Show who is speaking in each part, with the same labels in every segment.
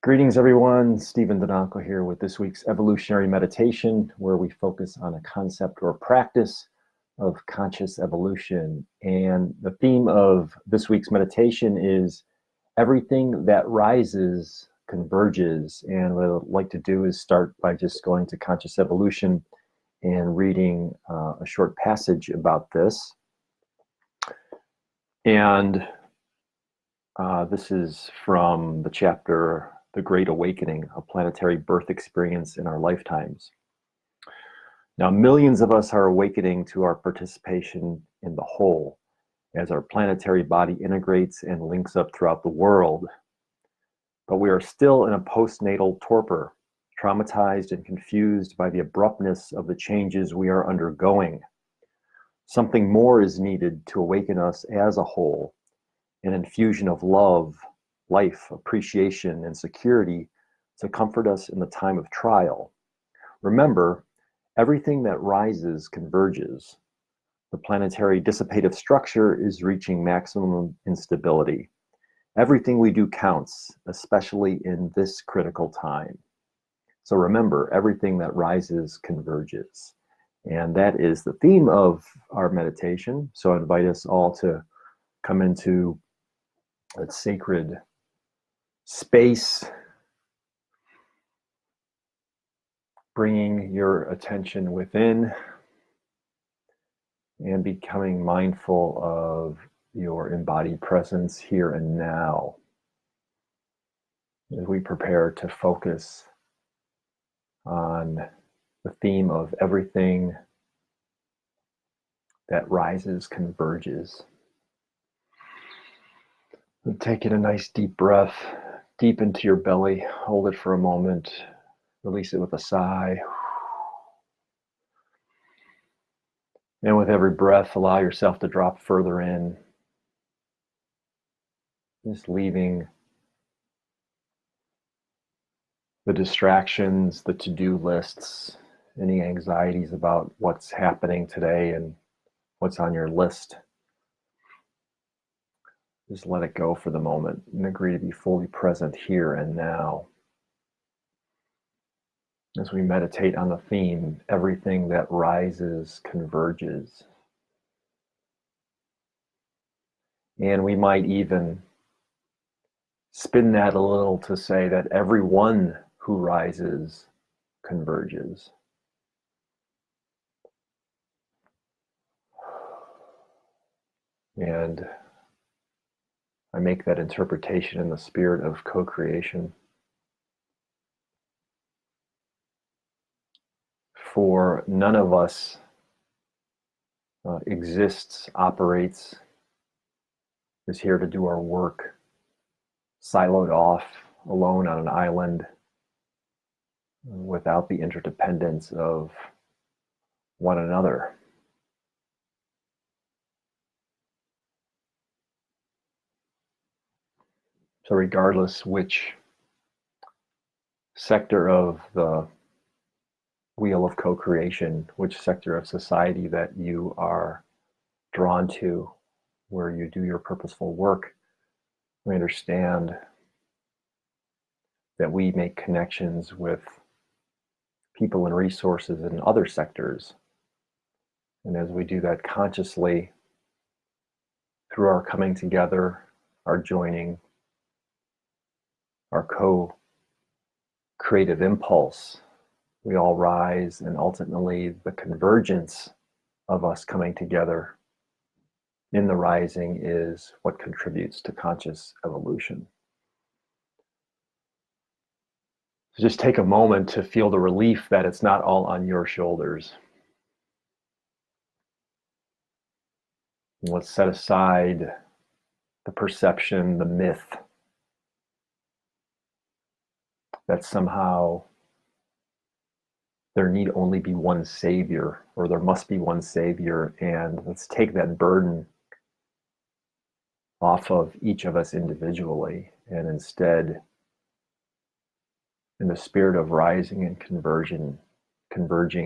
Speaker 1: Greetings, everyone. Stephen Donako here with this week's Evolutionary Meditation, where we focus on a concept or practice of conscious evolution. And the theme of this week's meditation is everything that rises converges. And what I'd like to do is start by just going to conscious evolution and reading a short passage about this. And this is from the chapter The Great Awakening, a planetary birth experience in our lifetimes. Now, millions of us are awakening to our participation in the whole as our planetary body integrates and links up throughout the world. But we are still in a postnatal torpor, traumatized and confused by the abruptness of the changes we are undergoing. Something more is needed to awaken us as a whole, an infusion of love, life, appreciation, and security to comfort us in the time of trial. Remember, everything that rises converges. The planetary dissipative structure is reaching maximum instability. Everything we do counts, especially in this critical time. So remember, everything that rises converges. And that is the theme of our meditation. So I invite us all to come into that sacred space, bringing your attention within and becoming mindful of your embodied presence here and now as we prepare to focus on the theme of everything that rises converges. And taking a nice deep breath deep into your belly, hold it for a moment, release it with a sigh. And with every breath, allow yourself to drop further in, just leaving the distractions, the to-do lists, any anxieties about what's happening today and what's on your list. Just let it go for the moment and agree to be fully present here and now. As we meditate on the theme, everything that rises converges. And we might even spin that a little to say that everyone who rises converges. And I make that interpretation in the spirit of co-creation. For none of us exists, operates, is here to do our work, siloed off, alone on an island, without the interdependence of one another. So regardless which sector of the wheel of co-creation, which sector of society that you are drawn to, where you do your purposeful work, we understand that we make connections with people and resources in other sectors. And as we do that consciously, through our coming together, our joining, our co-creative impulse, we all rise, and ultimately the convergence of us coming together in the rising is what contributes to conscious evolution. So just take a moment to feel the relief that it's not all on your shoulders. And let's set aside the perception, the myth that somehow there need only be one savior, or there must be one savior, and let's take that burden off of each of us individually, and instead, in the spirit of rising and converging,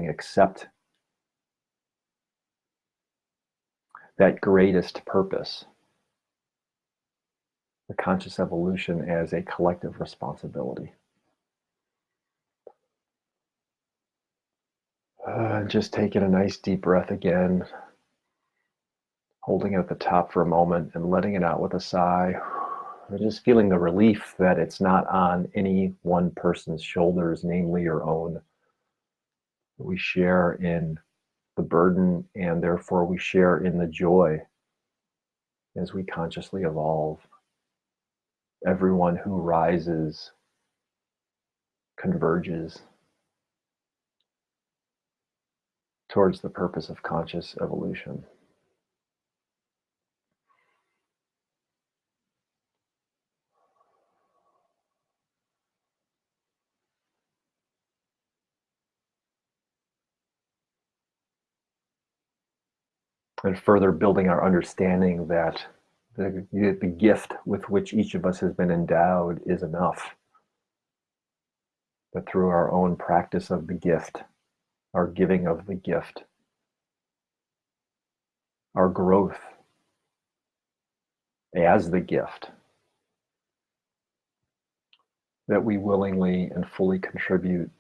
Speaker 1: accept that greatest purpose, the conscious evolution as a collective responsibility. Just taking a nice deep breath again, holding it at the top for a moment and letting it out with a sigh. Just feeling the relief that it's not on any one person's shoulders, namely your own. We share in the burden, and therefore we share in the joy as we consciously evolve. Everyone who rises converges towards the purpose of conscious evolution. And further building our understanding that the gift with which each of us has been endowed is enough. That through our own practice of the gift, our giving of the gift, our growth as the gift, that we willingly and fully contribute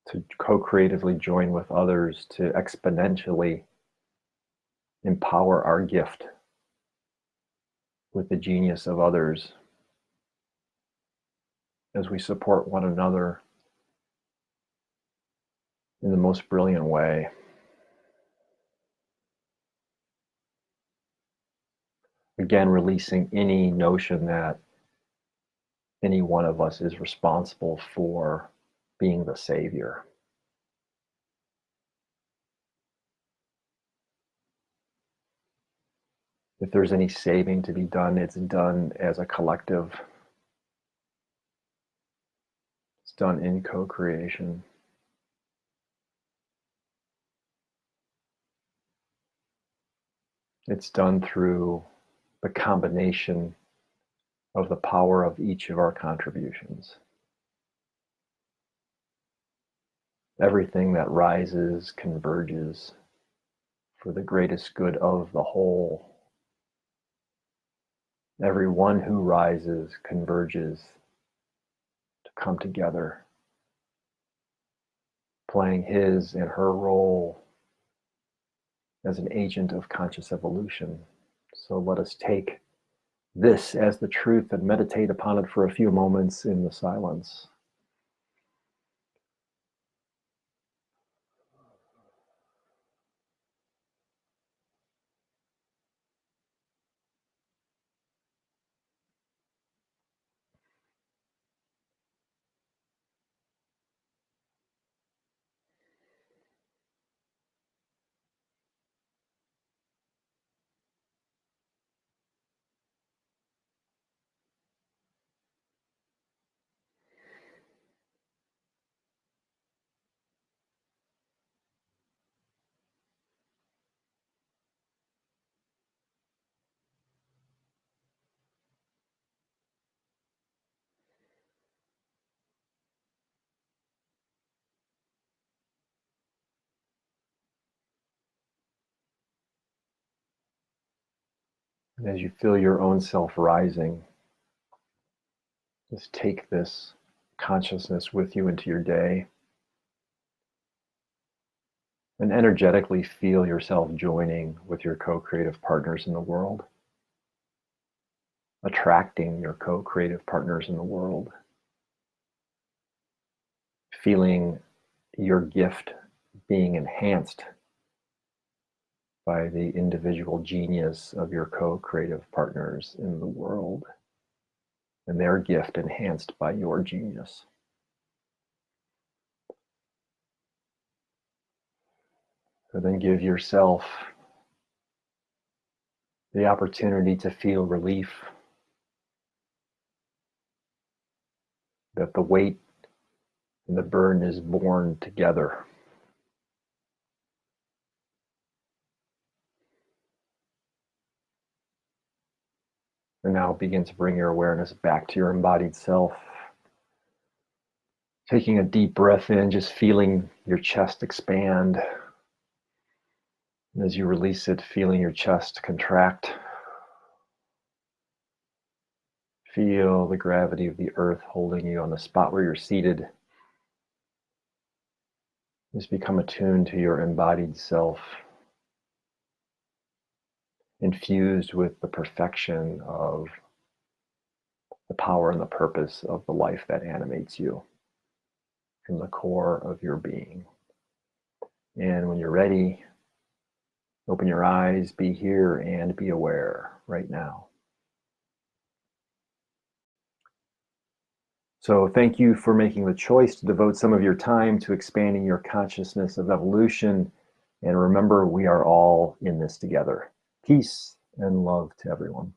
Speaker 1: to co-creatively join with others to exponentially empower our gift with the genius of others as we support one another in the most brilliant way. Again, releasing any notion that any one of us is responsible for being the savior. If there's any saving to be done, it's done as a collective. It's done in co-creation. It's done through the combination of the power of each of our contributions. Everything that rises converges for the greatest good of the whole. Everyone who rises converges to come together, playing his and her role as an agent of conscious evolution. So let us take this as the truth and meditate upon it for a few moments in the silence. And as you feel your own self rising, just take this consciousness with you into your day and energetically feel yourself joining with your co-creative partners in the world, attracting your co-creative partners in the world, feeling your gift being enhanced by the individual genius of your co-creative partners in the world, and their gift enhanced by your genius. So then give yourself the opportunity to feel relief, that the weight and the burden is borne together. And now begin to bring your awareness back to your embodied self. Taking a deep breath in, just feeling your chest expand. And as you release it, feeling your chest contract. Feel the gravity of the earth holding you on the spot where you're seated. Just become attuned to your embodied self, infused with the perfection of the power and the purpose of the life that animates you from the core of your being. And when you're ready, open your eyes, be here, and be aware right now. So thank you for making the choice to devote some of your time to expanding your consciousness of evolution. And remember, we are all in this together. Peace and love to everyone.